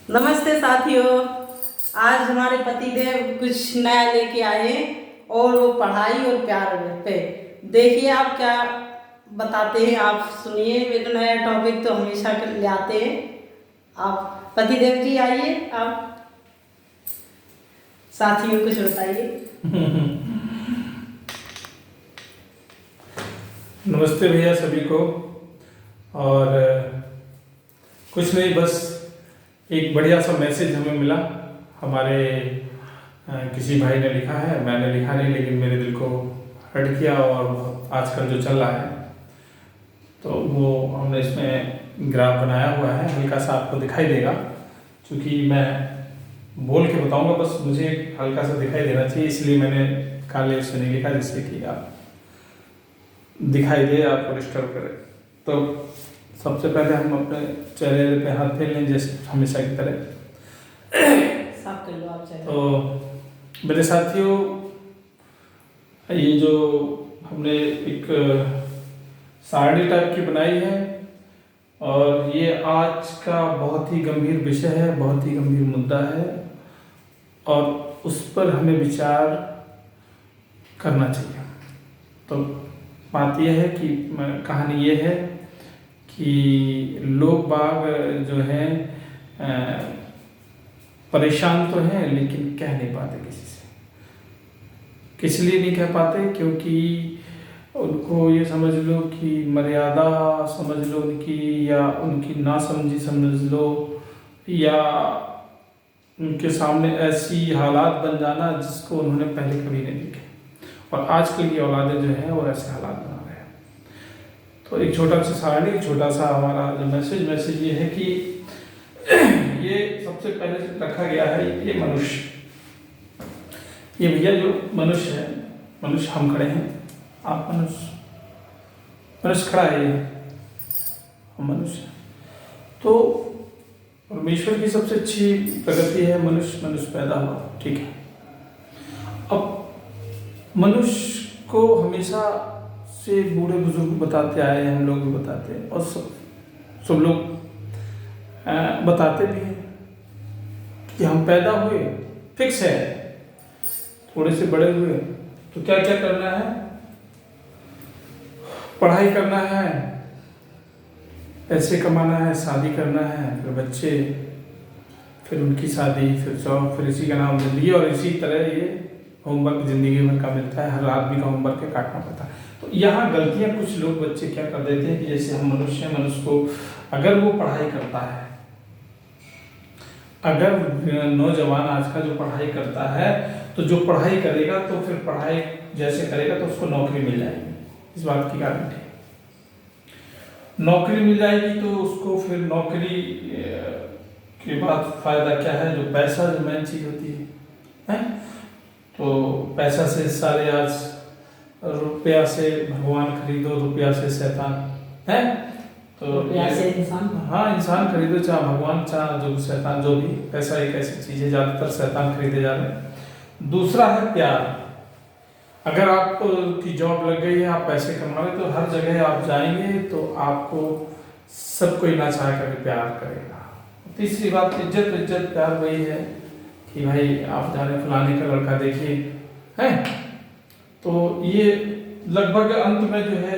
नमस्ते साथियों। आज हमारे पतिदेव कुछ नया लेके आए हैं और वो पढ़ाई और प्यार पे देखिए आप क्या बताते हैं। आप सुनिए, वे तो नया टॉपिक तो हमेशा ले आते हैं। आप पतिदेव जी आइए, आप साथियों कुछ बताइए। नमस्ते भैया सभी को। और कुछ नहीं, बस एक बढ़िया सा मैसेज हमें मिला। हमारे किसी भाई ने लिखा है, मैंने लिखा नहीं, लेकिन मेरे दिल को हर्ट किया। और आजकल जो चल रहा है तो वो हमने इसमें ग्राफ बनाया हुआ है, हल्का सा आपको दिखाई देगा। क्योंकि मैं बोल के बताऊंगा, बस मुझे हल्का सा दिखाई देना चाहिए, इसलिए मैंने काले से नहीं लिखा, जिससे कि आप दिखाई दे, आपको डिस्टर्ब करे। तो सबसे पहले हम अपने चेहरे पे हाथ फेर लें, जैसे हमेशा की तरह। साफ कर लो आप चेहरा। तो मेरे साथियों, ये जो हमने एक सारणी टाइप की बनाई है, और ये आज का बहुत ही गंभीर विषय है, बहुत ही गंभीर मुद्दा है, और उस पर हमें विचार करना चाहिए। तो बात यह है कि कहानी ये है कि लोग बाग जो हैं परेशान तो हैं, लेकिन कह नहीं पाते किसी से। किस लिए नहीं कह पाते? क्योंकि उनको ये समझ लो कि मर्यादा समझ लो उनकी, या उनकी नासमझी समझ लो, या उनके सामने ऐसी हालात बन जाना जिसको उन्होंने पहले कभी नहीं देखे। और आजकल की औलादें जो हैं वो ऐसे हालात बना रहे हैं। तो एक छोटा सा सारणी, छोटा सा हमारा जो मैसेज ये है कि ये सबसे पहले रखा गया है, ये मनुष्य, ये भैया जो मनुष्य है, मनुष्य हम खड़े हैं, आप मनुष्य खड़ा है, ये हम मनुष्य। तो परमेश्वर की सबसे अच्छी प्रगति है, मनुष्य पैदा हुआ, ठीक है। अब मनुष्य को हमेशा से बूढ़े बुजुर्ग बताते आए हैं, हम लोग भी बताते हैं, और सब लोग बताते भी हैं कि हम पैदा हुए, फिक्स है, थोड़े से बड़े हुए तो क्या क्या करना है, पढ़ाई करना है, पैसे कमाना है, शादी करना है, फिर बच्चे, फिर उनकी शादी, फिर जॉब, फिर इसी का नाम जिंदगी। और इसी तरह ये होमवर्क जिंदगी भर का मिलता है, हर आदमी का होमवर्क के काटना पड़ता है। तो यहाँ गलतियाँ कुछ लोग बच्चे क्या कर देते हैं कि जैसे हम मनुष्य हैं, मनुष्य को अगर वो पढ़ाई करता है, अगर नौजवान आज का जो पढ़ाई करता है, तो जो पढ़ाई करेगा तो फिर पढ़ाई जैसे करेगा तो उसको नौकरी मिल जाएगी, इस बात की गारंटी है। नौकरी मिल जाएगी तो उसको फिर नौकरी के बाद फायदा क्या है, जो पैसा, जो मेन चीज होती है? तो पैसा से सारे, आज रुपया से भगवान खरीदो, रुपया से शैतान है। तो रुपया से इंसान, हाँ, इंसान खरीदो, चाहे भगवान, चाहे जो शैतान, जो भी। पैसा एक ऐसी चीज है, ज्यादातर शैतान खरीदे जा रहे हैं। दूसरा है प्यार। अगर आप की जॉब लग गई है, आप पैसे कमा रहे, तो हर जगह आप जाएंगे तो आपको सब कोई ना चाह कर प्यार करेगा। तीसरी बात, इज्जत प्यार वही है कि भाई आप जाने फलाने का लड़का देखिए, है। तो ये लगभग अंत में जो है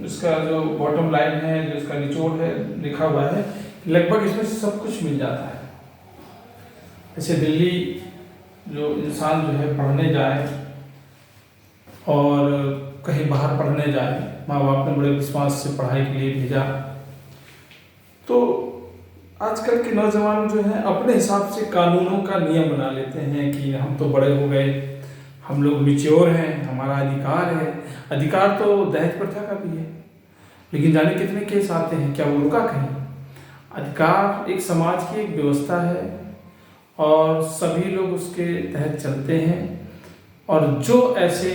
इसका जो बॉटम लाइन है, जो इसका निचोड़ है, लिखा हुआ है, लगभग इसमें सब कुछ मिल जाता है। जैसे दिल्ली जो इंसान जो है पढ़ने जाए और कहीं बाहर पढ़ने जाए, माँ बाप ने बड़े विश्वास से पढ़ाई के लिए भेजा, तो आजकल के नौजवान जो हैं अपने हिसाब से कानूनों का नियम बना लेते हैं कि हम तो बड़े हो गए, हम लोग मैच्योर हैं, हमारा अधिकार है। अधिकार तो दहेज प्रथा का भी है, लेकिन जाने कितने केस आते हैं, क्या वो रुका कहीं? अधिकार एक समाज की एक व्यवस्था है, और सभी लोग उसके तहत चलते हैं। और जो ऐसे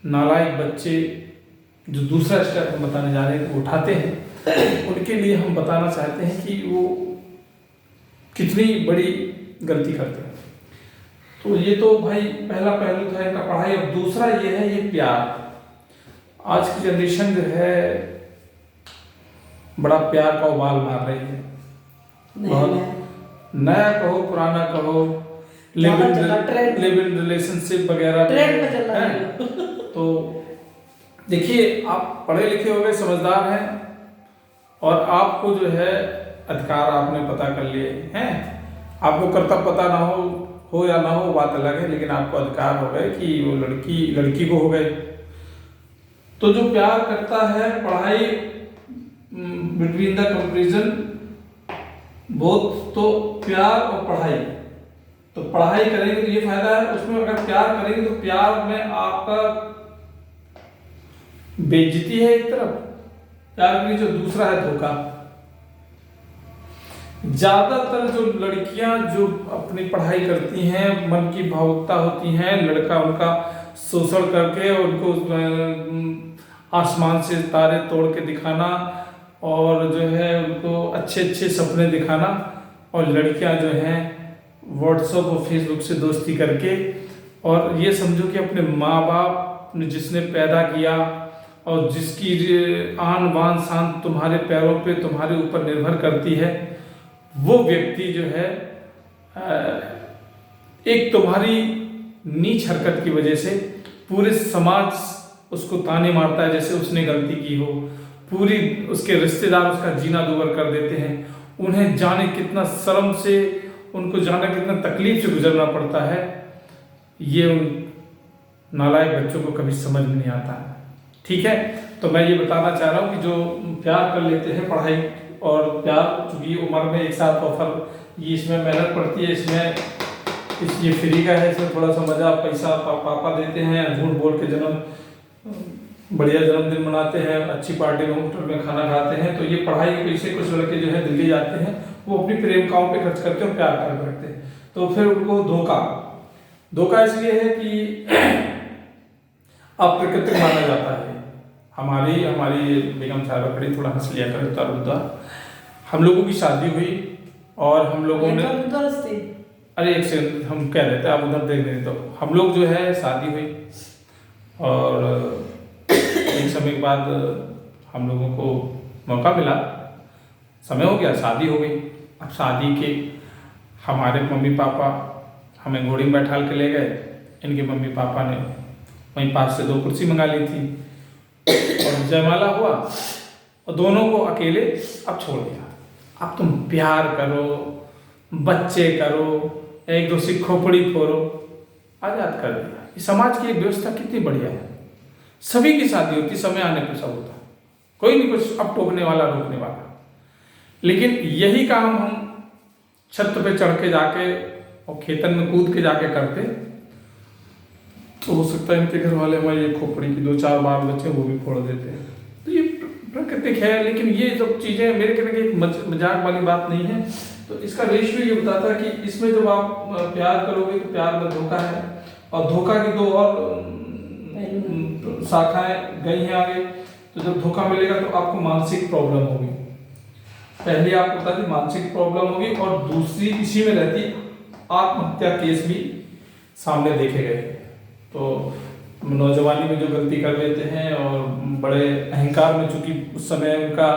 नालायक बच्चे जो दूसरा स्टेप हम बताने जा रहे हैं वो उठाते हैं, उनके लिए हम बताना चाहते हैं कि वो कितनी बड़ी गलती करते हैं। तो ये तो भाई पहला पहलू था इनका, पढ़ाई। अब दूसरा ये है, ये प्यार। आज की जनरेशन जो है बड़ा प्यार का उबाल मार रही है, बहुत नया कहो पुराना कहो, लिव इन रिलेशनशिप वगैरह ट्रेंड पे चल रहा है। है। तो देखिए, आप पढ़े लिखे हो गए, समझदार हैं, और आपको जो है अधिकार आपने पता कर लिए हैं। आपको कर्तव्य पता ना हो या ना हो बात अलग है, लेकिन आपको अधिकार हो गए कि वो लड़की को हो गए। तो जो प्यार करता है, पढ़ाई बिटवीन द कंपेरिजन बोथ, तो प्यार और पढ़ाई, तो पढ़ाई करेंगे तो ये फायदा है उसमें, अगर प्यार करेंगे तो प्यार में आपका बेइज्जती है एक तरफ, प्यार के लिए जो दूसरा है धोखा। ज्यादातर जो लड़कियां जो अपनी पढ़ाई करती हैं, मन की भावुकता होती हैं, लड़का उनका शोषण करके उनको आसमान से तारे तोड़ के दिखाना, और जो है उनको अच्छे अच्छे सपने दिखाना, और लड़कियां जो हैं व्हाट्सएप और फेसबुक से दोस्ती करके, और ये समझो कि अपने माँ बाप ने जिसने पैदा किया और जिसकी आन बान शान तुम्हारे पैरों पे तुम्हारे ऊपर निर्भर करती है, वो व्यक्ति जो है एक तुम्हारी नीच हरकत की वजह से पूरे समाज उसको ताने मारता है जैसे उसने गलती की हो, पूरी उसके रिश्तेदार उसका जीना दूभर कर देते हैं, उन्हें जाने कितना शर्म से, उनको जाने कितना तकलीफ से गुजरना पड़ता है, ये उन नालायक बच्चों को कभी समझ में नहीं आता। ठीक है, तो मैं ये बताना चाह रहा हूँ कि जो प्यार कर लेते हैं, पढ़ाई और प्यार चूंकि उम्र में एक साथ ऑफर, ये इसमें मेहनत पड़ती है, इसमें ये फ्री का है, इसमें थोड़ा सा मजा पैसा पापा देते हैं, झूठ बोल के बढ़िया जन्मदिन मनाते हैं, अच्छी पार्टी में होटल में खाना खाते हैं। तो ये पढ़ाई के पीछे कुछ लड़के जो है दिल्ली जाते हैं, वो अपनी प्रेमिकाओं पे खर्च करते हैं, प्यार कर रखते हैं, तो फिर उनको धोखा इसलिए है कि अप्राकृतिक माना जाता है। हमारी बेगम साहब बड़ी थोड़ा हंस लिया कर उतार, हम लोगों की शादी हुई और हम लोगों ने, अरे एक सेकंड हम कह रहे थे, आप उधर देख रहे, तो हम लोग जो है शादी हुई और एक समय के बाद हम लोगों को मौका मिला, समय हो गया, शादी हो गई। अब शादी के हमारे मम्मी पापा हमें घोड़ी में बैठा के ले गए, इनके मम्मी पापा ने वहीं पास से 2 कुर्सी मंगा ली थी और जयमाला हुआ और दोनों को अकेले अब छोड़ दिया। अब तुम प्यार करो, बच्चे करो, एक दूसरे की खोपड़ी फोड़ो, आजाद कर दिया। इस समाज की व्यवस्था कितनी बढ़िया है, सभी की शादी होती, समय आने पर सब होता, कोई नहीं कुछ अब टोकने वाला रोकने वाला। लेकिन यही काम हम छत पे चढ़ के जाके और खेतन में कूद के जाके करते, तो हो सकता है इनके घर वाले हमारी ये खोपड़ी की 2-4 बाल बच्चे वो भी फोड़ देते हैं। तो ये प्राकृतिक है, लेकिन ये सब चीजें मेरे कहने की एक मजाक वाली बात नहीं है। तो इसका रेशियो ये बताता है कि इसमें जब आप प्यार करोगे तो प्यार में धोखा है, और धोखा की 2 और शाखाएं गई हैं आगे। तो जब धोखा मिलेगा तो आपको मानसिक प्रॉब्लम होगी, पहली आपको बता दी मानसिक प्रॉब्लम होगी, और दूसरी इसी में रहती आत्महत्या केस भी सामने देखे गए। तो नौजवानी में जो गलती कर लेते हैं और बड़े अहंकार में, चूंकि उस समय उनका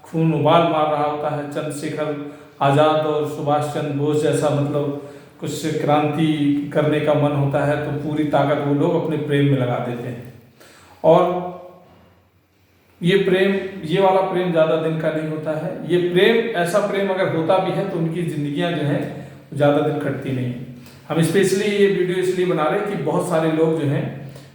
खून उबाल मार रहा होता है, चंद्रशेखर आजाद और सुभाष चंद्र बोस जैसा, मतलब कुछ क्रांति करने का मन होता है, तो पूरी ताकत वो लोग अपने प्रेम में लगा देते हैं। और ये वाला प्रेम ज़्यादा दिन का नहीं होता है। ये प्रेम, ऐसा प्रेम अगर होता भी है तो उनकी जिंदगियां जो है ज़्यादा दिन कटती नहीं। हम स्पेशली ये वीडियो इसलिए बना रहे हैं कि बहुत सारे लोग जो हैं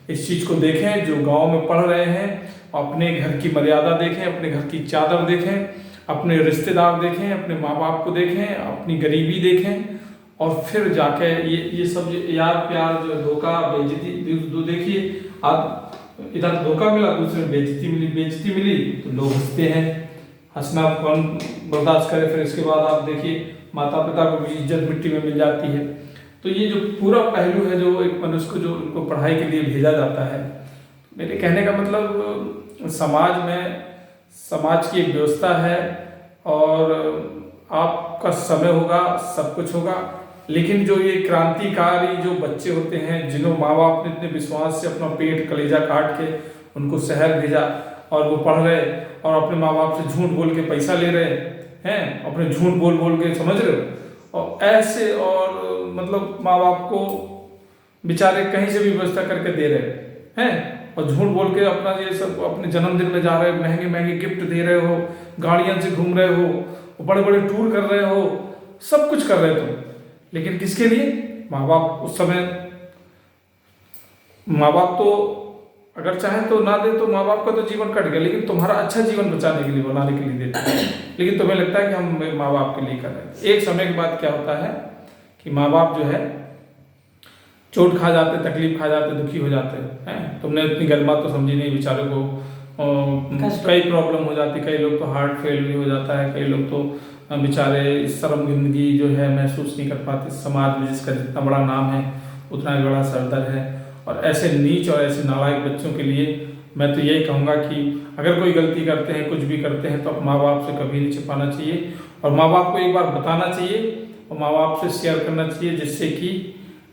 इस चीज़ को देखें, जो गांव में पढ़ रहे हैं, अपने घर की मर्यादा देखें, अपने घर की चादर देखें, अपने रिश्तेदार देखें, अपने माँ बाप को देखें, अपनी गरीबी देखें, और फिर जाके ये सब यार प्यार जो धोखा बेइज्जती देखिए। आप इधर धोखा मिला, दूसरे बेइज्जती मिली तो लोग हंसते हैं, हंसना कौन बर्दाश्त करे। फिर इसके बाद आप देखिए माता पिता को भी इज्जत मिट्टी में मिल जाती है। तो ये जो पूरा पहलू है जो एक मनुष्य को, जो उनको पढ़ाई के लिए भेजा जाता है, मेरे कहने का मतलब समाज में, समाज की एक व्यवस्था है और आपका समय होगा, सब कुछ होगा। लेकिन जो ये क्रांतिकारी जो बच्चे होते हैं, जिन्हों माँ बाप ने इतने विश्वास से अपना पेट कलेजा काट के उनको शहर भेजा और वो पढ़ रहे और अपने माँ बाप से झूठ बोल के पैसा ले रहे, हैं, अपने झूठ बोल बोल के, समझ रहे हो, और ऐसे, और मतलब माँ बाप को बेचारे कहीं से भी व्यवस्था करके दे रहे हैं, और झूठ बोल के अपना ये सब, अपने जन्मदिन में जा रहे हो, महंगे महंगे गिफ्ट दे रहे हो, गाड़ियां से घूम रहे हो, बड़े बड़े टूर कर रहे हो, सब कुछ कर रहे हो तुम, लेकिन किसके लिए? माँ बाप उस समय, माँ बाप तो अगर चाहे तो ना दे, तो माँ बाप का तो जीवन कट गया, लेकिन तुम्हारा अच्छा जीवन बचाने के लिए, बनाने के लिए देते हैं, लेकिन तुम्हें लगता है कि हम माँ बाप के लिए कर रहे हैं। एक समय के बाद क्या होता है कि माँ बाप जो है चोट खा जाते, तकलीफ खा जाते, दुखी हो जाते हैं। तुमने इतनी गलबात तो समझी नहीं, बेचारे को कई प्रॉब्लम हो जाती, कई लोग तो हार्ट फेल भी हो जाता है, कई लोग तो बेचारे शर्मिंदगी जो है महसूस नहीं कर पाते, समाज में जिसका जितना बड़ा नाम है उतना ही बड़ा सरदर्द है। और ऐसे नीच और ऐसे नालायक बच्चों के लिए मैं तो यही कहूँगा कि अगर कोई गलती करते हैं, कुछ भी करते हैं, तो माँ बाप से कभी नहीं छिपाना चाहिए, और माँ बाप को एक बार बताना चाहिए, और माँ बाप से शेयर करना चाहिए, जिससे कि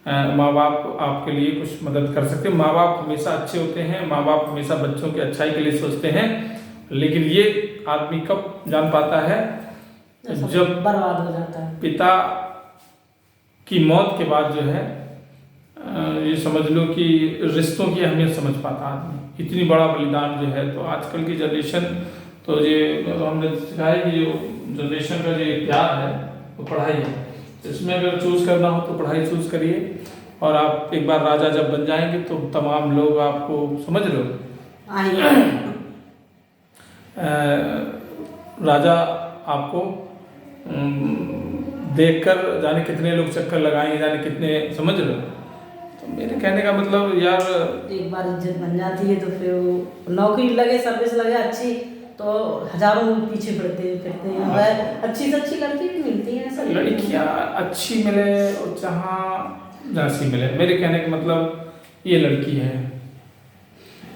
माँ बाप आपके लिए कुछ मदद कर सकते हैं। माँ बाप हमेशा अच्छे होते हैं, माँ बाप हमेशा बच्चों की अच्छाई के लिए सोचते हैं, लेकिन ये आदमी कब जान पाता है? जब बर्बाद हो जाता है। पिता की मौत के बाद जो है, ये समझ लो कि रिश्तों की अहमियत समझ पाता आदमी, इतनी बड़ा बलिदान जो है। तो आजकल की जनरेशन तो ये हमने सिखाया कि जो जनरेशन का जो प्यार है वो पढ़ाई है, इसमें अगर चूज़ करना हो तो पढ़ाई चूज़ करिए, और आप एक बार राजा जब बन जाएंगे तो तमाम लोग आपको, समझ लो, राजा आपको देखकर जाने कितने लोग चक्कर लगाएंगे, जाने कितने, समझ लो। तो मेरे कहने का मतलब यार, एक बार इज्जत बन जाती है तो फिर वो नौकरी लगे, सर्विस लगे अच्छी, तो हजारों पीछे फिरते हैं। अच्छी से अच्छी लड़की भी मिलती है, ऐसा लड़कियां अच्छी मिले और जहाँ जैसी मिले, मेरे कहने का मतलब ये लड़की है,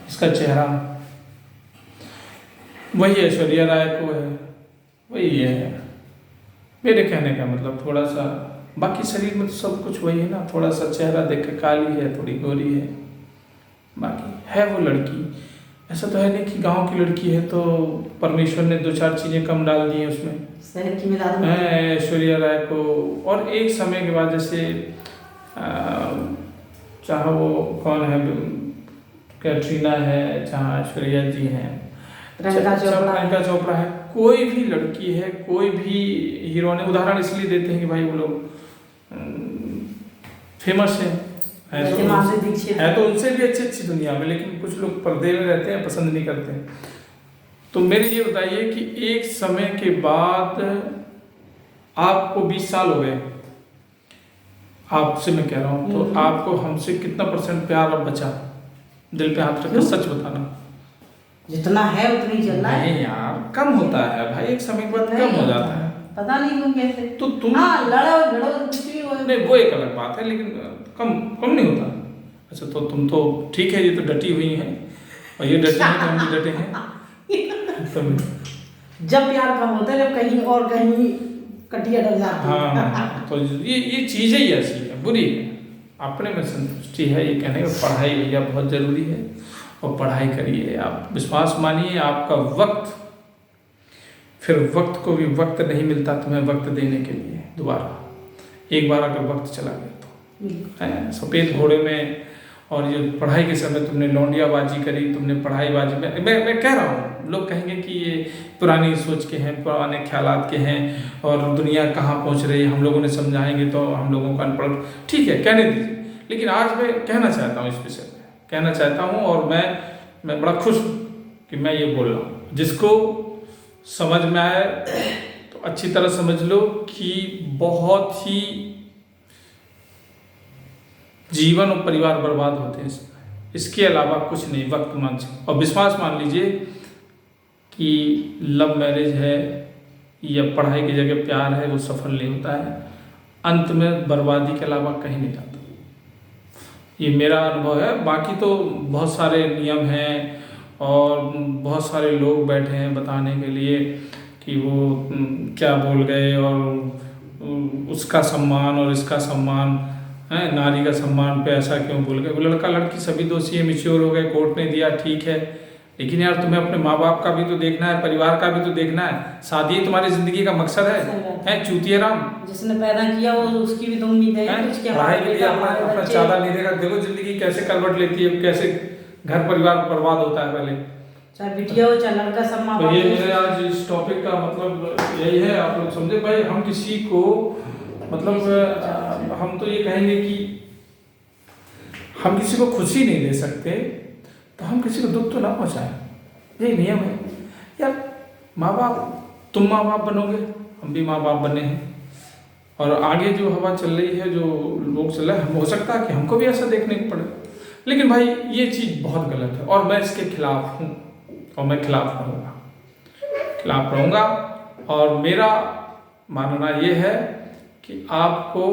इसका चेहरा वही ऐश्वर्या राय को है, वही है। मेरे कहने का मतलब थोड़ा सा, बाकी शरीर में तो सब कुछ वही है ना, थोड़ा सा चेहरा देख के काली है, थोड़ी गोरी है, बाकी है वो लड़की। ऐसा तो है नहीं कि गांव की लड़की है तो परमेश्वर ने 2-4 चीज़ें कम डाल दी हैं उसमें, शहर की मिला दूं ऐश्वर्या राय को। और एक समय के बाद जैसे चाहे वो कौन है, कैटरीना है, चाहे ऐश्वर्या जी हैं, प्रियंका चोपड़ा है, कोई भी लड़की है, कोई भी हीरोइन, उदाहरण इसलिए देते हैं कि भाई वो लोग फेमस है तो उनसे भी अच्छी दुनिया में, लेकिन कुछ लोग पर्दे में रहते हैं, पसंद नहीं करते हैं। तो मेरे ये बताइए कि एक समय के बाद आपको 20 साल हो गए, आपसे मैं कह रहा हूँ, तो आपको हमसे कितना % प्यार अब बचा? दिल पे हाथ रखकर सच बताना। जितना है उतनी चलना है। नहीं यार, कम होता है भाई, एक समय के बाद कम हो जाता है। पता नहीं तुम कैसे, तो तुम लड़ो कुछ भी हो, नहीं वो एक अलग बात है, लेकिन कम नहीं होता। अच्छा, तो तुम तो ठीक है, ये तो डटी हुई हैं, और ये डटी हैं, तो हम भी डटे हैं। तो जब प्यार कम होता है, जब कहीं और कहीं कटिया डर जाती है। हाँ, तो ये चीज़ें ही ऐसी है, बुरी है। अपने में संतुष्टि है, ये कहने का पढ़ाई भैया बहुत ज़रूरी है, और पढ़ाई करिए। आप विश्वास मानिए, आपका वक्त, फिर वक्त को भी वक्त नहीं मिलता तुम्हें वक्त देने के लिए दोबारा। एक बार अगर वक्त चला गया तो है सफ़ेद घोड़े में, और ये पढ़ाई के समय तुमने लौंडियाबाजी करी, तुमने पढ़ाईबाजी में, मैं कह रहा हूँ, लोग कहेंगे कि ये पुरानी सोच के हैं, पुराने ख्यालात के हैं, और दुनिया कहाँ पहुँच रही है, हम लोगों ने समझाएंगे तो हम लोगों को अनपढ़, ठीक है, कहने दीजिए। लेकिन आज मैं कहना चाहता हूँ, इस विषय में कहना चाहता हूँ, और मैं बड़ा खुश हूँ कि मैं ये बोल रहा हूँ। जिसको समझ में आए तो अच्छी तरह समझ लो कि बहुत ही जीवन और परिवार बर्बाद होते हैं, इसके अलावा कुछ नहीं, वक्त मान से। और विश्वास मान लीजिए कि लव मैरिज है या पढ़ाई की जगह प्यार है, वो सफल नहीं होता है, अंत में बर्बादी के अलावा कहीं नहीं जाता। ये मेरा अनुभव है। बाकी तो बहुत सारे नियम हैं, और बहुत सारे लोग बैठे हैं बताने के लिए कि वो क्या बोल गए, और उसका सम्मान और इसका सम्मान है, नारी का सम्मान पे ऐसा क्यों बोल गए। वो लड़का लड़की सभी दोषी है, मैच्योर हो गए, कोर्ट ने दिया ठीक है, लेकिन यार तुम्हें अपने माँ बाप का भी तो देखना है, परिवार का भी तो देखना है। शादी तुम्हारी जिंदगी का मकसद सही बात है चूतिया राम। जिसने पैदा किया वो उसकी भी तो उम्मीद है हैं? कुछ कि पढ़ाई हमारे के लिए बेटा अपना हमारे अपना बच्चे। चाला नहीं देगा। देखो जिंदगी कैसे करवट लेती है, कैसे घर परिवार बर्बाद होता है पहले। चाहे बिटिया हो चाहे लड़का, सब माँ तो बाप ये को- मेरे आज इस टॉपिक का मतलब यही है, आप लोग समझे भाई। हम किसी को मतलब हम तो ये कहेंगे कि हम किसी को खुशी नहीं दे सकते तो हम किसी को दुख तो ना पहुंचाएं, यही नियम है यार। माँ बाप, तुम माँ बाप बनोगे, हम भी माँ बाप बने हैं, और आगे जो हवा चल रही है, जो लोग चल रहे हैं, हो सकता है कि हमको भी ऐसा देखने को पड़े। लेकिन भाई ये चीज़ बहुत गलत है और मैं इसके खिलाफ हूँ और मैं खिलाफ रहूँगा। और मेरा मानना ये है कि आपको,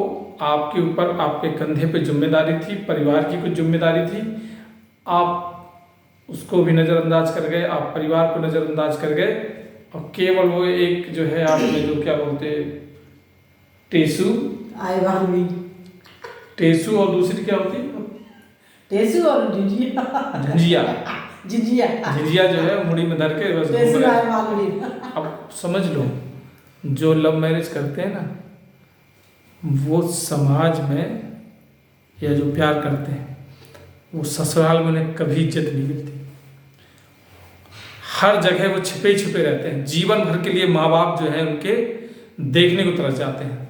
आपके ऊपर, आपके कंधे पे जिम्मेदारी थी, परिवार की कुछ जिम्मेदारी थी, आप उसको भी नज़रअंदाज कर गए, आप परिवार को नज़रअंदाज कर गए और केवल वो एक जो है आपने जो क्या बोलते टेसू आए भाभी टेसू और दूसरी क्या होती है टेसू और झिझिया झंझिया झिझिया झिझिया जो है मुड़ी में धर के बस घूम टेसू रहे आए हैं। भाभी अब समझ लो, जो लव मैरिज करते हैं ना, वो समाज में, या जो प्यार करते हैं वो ससुराल में उन्हें कभी इज्जत नहीं मिलती। हर जगह वो छिपे छिपे रहते हैं, जीवन भर के लिए माँ बाप जो है उनके देखने को तरस जाते हैं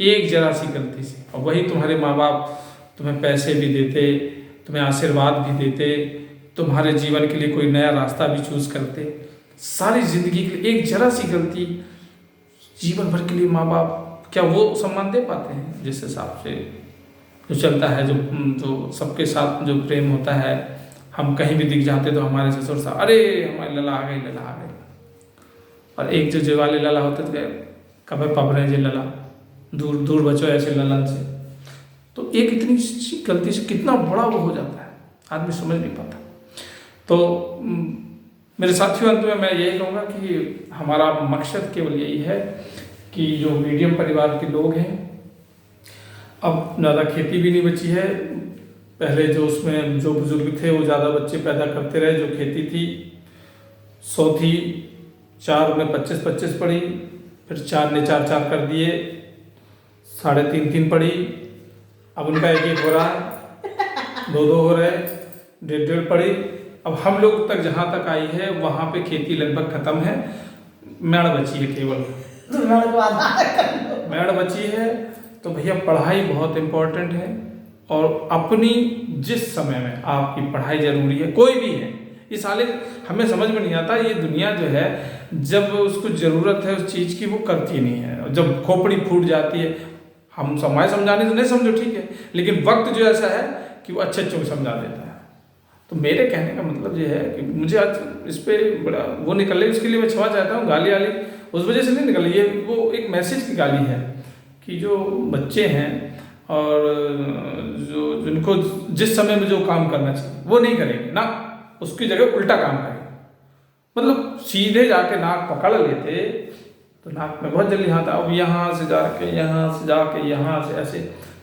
एक जरा सी गलती से। और वही तुम्हारे माँ बाप तुम्हें पैसे भी देते, तुम्हें आशीर्वाद भी देते, तुम्हारे जीवन के लिए कोई नया रास्ता भी चूज करते, सारी जिंदगी के लिए एक जरा सी गलती, जीवन भर के लिए माँ बाप क्या वो सम्मान दे पाते हैं जिस हिसाब से जो चलता है, जो सबके साथ जो प्रेम होता है। हम कहीं भी दिख जाते तो हमारे ससुर साहब, अरे हमारे लला आ गई, लला आ गई। और एक जो वाले लला होते थे, कब पब रहे जे लला, दूर दूर बचो ऐसे ललन से। तो एक इतनी सी गलती से कितना बड़ा वो हो जाता है, आदमी समझ नहीं पाता। तो मेरे साथियों, अंत में मैं यही कहूँगा कि हमारा मकसद केवल यही है कि जो मीडियम परिवार के लोग हैं, अब ज़्यादा खेती भी नहीं बची है। पहले जो उसमें जो बुजुर्ग थे वो ज़्यादा बच्चे पैदा करते रहे, जो खेती थी 100 थी, 4 में 25-25 पड़ी, फिर 4 ने 4-4 कर दिए, 3.5-3 पड़ी, अब उनका 1-1 हो रहा है, 2-2 हो रहे, 1.5-1.5 पड़ी। अब हम लोग तक जहाँ तक आई है वहाँ पे खेती लगभग खत्म है, मेड़ बची है केवल, मेड़ बची है। तो भैया पढ़ाई बहुत इम्पोर्टेंट है और अपनी जिस समय में आपकी पढ़ाई जरूरी है, कोई भी है। इस हाल हमें समझ में नहीं आता, ये दुनिया जो है जब उसको ज़रूरत है उस चीज़ की वो करती नहीं है, जब खोपड़ी फूट जाती है। हम समाज समझाने से नहीं समझो ठीक है, लेकिन वक्त जो ऐसा है कि वो अच्छे को समझा देता है। तो मेरे कहने का मतलब ये है कि मुझे आज इस पर बड़ा वो निकल रही, उसके लिए मैं क्षमा चाहता हूँ। गाली वाली उस वजह से नहीं निकल रही है, वो एक मैसेज की गाली है कि जो बच्चे हैं और जो जिनको जिस समय में जो काम करना चाहिए वो नहीं करेंगे ना, उसकी जगह उल्टा काम करेंगे। मतलब सीधे जाके नाक पकड़ लेते तो नाक में बहुत जल्दी हाथ, अब यहाँ से जाके यहाँ से ऐसे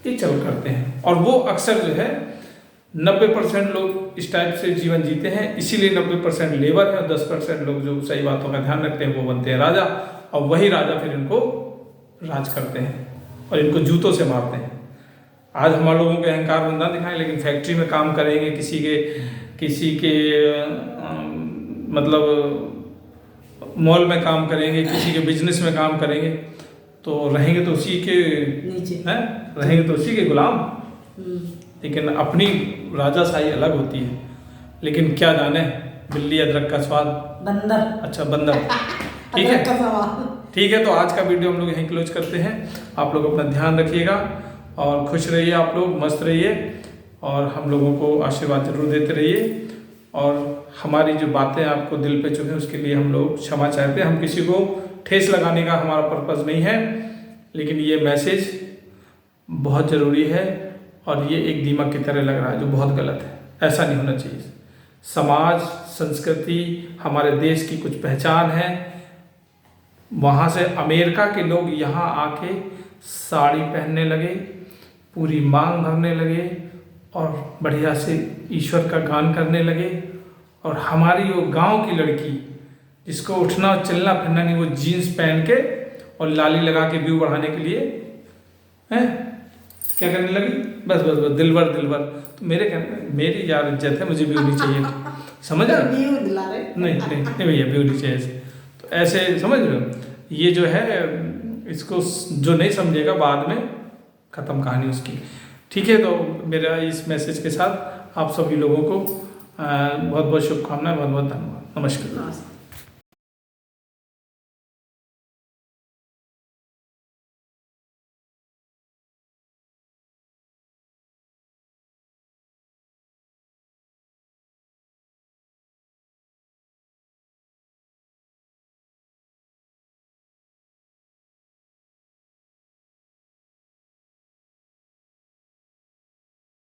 ये चल करते हैं। और वो अक्सर जो है 90% लोग इस टाइप से जीवन जीते हैं, इसीलिए 90% लेबर है और 10% लोग जो सही बातों का ध्यान रखते हैं वो बनते हैं राजा, और वही राजा फिर इनको राज करते हैं और इनको जूतों से मारते हैं। आज हमारे लोगों के अहंकार ना दिखाएं, लेकिन फैक्ट्री में काम करेंगे, किसी के मतलब मॉल में काम करेंगे, किसी के बिजनेस में काम करेंगे, तो रहेंगे तो उसी के नीचे हैं, रहेंगे तो उसी के गुलाम। लेकिन अपनी राजाशाही अलग होती है। लेकिन क्या जाने बिल्ली अदरक का स्वाद, बंदर, अच्छा बंदर, ठीक है अदरक का सवाल। ठीक है। तो आज का वीडियो हम लोग यहीं क्लोज करते हैं। आप लोग अपना ध्यान रखिएगा और खुश रहिए, आप लोग मस्त रहिए और हम लोगों को आशीर्वाद जरूर देते रहिए। और हमारी जो बातें आपको दिल पे चुभे उसके लिए हम लोग क्षमा चाहते हैं। हम किसी को ठेस लगाने का हमारा पर्पज़ नहीं है, लेकिन ये मैसेज बहुत ज़रूरी है और ये एक दीमक की तरह लग रहा है जो बहुत गलत है। ऐसा नहीं होना चाहिए। समाज, संस्कृति, हमारे देश की कुछ पहचान है। वहाँ से अमेरिका के लोग यहाँ आके साड़ी पहनने लगे, पूरी मांग भरने लगे और बढ़िया से ईश्वर का गान करने लगे और हमारी वो गांव की लड़की जिसको उठना चलना फिरना नहीं, वो जीन्स पहन के और लाली लगा के व्यू बढ़ाने के लिए हैं क्या करने लगी, बस बस बस दिलवर दिलवर। तो मेरी यार इज्जत है, मुझे व्यू नहीं चाहिए, समझ रहे हो? व्यू दिला रहे। नहीं भैया, व्यू नहीं चाहिए ऐसे। तो ऐसे समझ रहे हो, ये जो है इसको जो नहीं समझेगा बाद में ख़त्म कहानी उसकी। ठीक है, तो मेरा इस मैसेज के साथ आप सभी लोगों को बहुत बहुत शुभकामनाएं, बहुत बहुत धन्यवाद, नमस्कार।